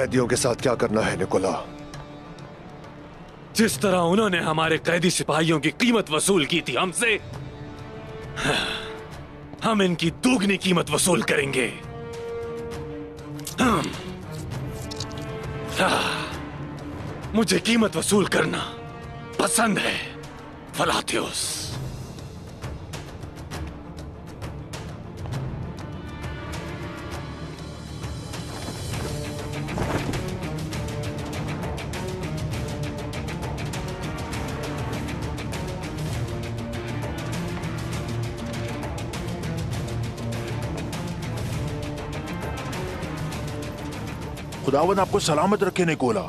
कैदियों के साथ क्या करना है निकोला? जिस तरह उन्होंने हमारे कैदी सिपाहियों की कीमत वसूल की थी हमसे, हम इनकी दोगुनी कीमत वसूल करेंगे। मुझे कीमत वसूल करना पसंद है फलाथियोस। खुदावंद आपको सलामत रखे निकोला।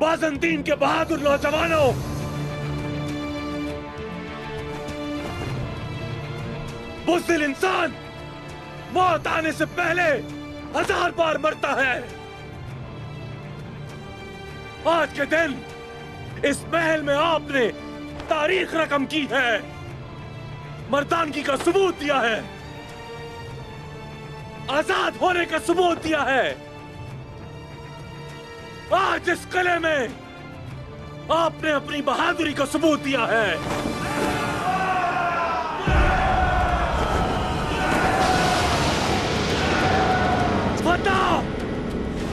बाज़ंतीन के बहादुर नौजवानों, बुज़दिल इंसान मौत आने से पहले 1000 बार मरता है। आज के दिन इस महल में आपने तारीख रकम की है, मर्दानगी का सबूत दिया है, आजाद होने का सबूत दिया है। आज इस किले में आपने अपनी बहादुरी का सबूत दिया है। फतह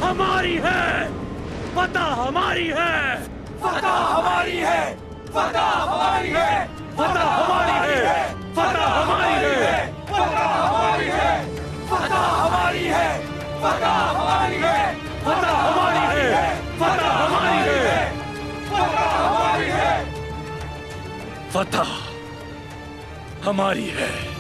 हमारी है, फतह हमारी है, फतह हमारी है, फतह हमारी है, फतह हमारी है, फतह हमारी है, फतह हमारी है, फतह हमारी है, फतह हमारी है, फतह हमारी है, फतह हमारी है, फतह हमारी है, फतह हमारी है।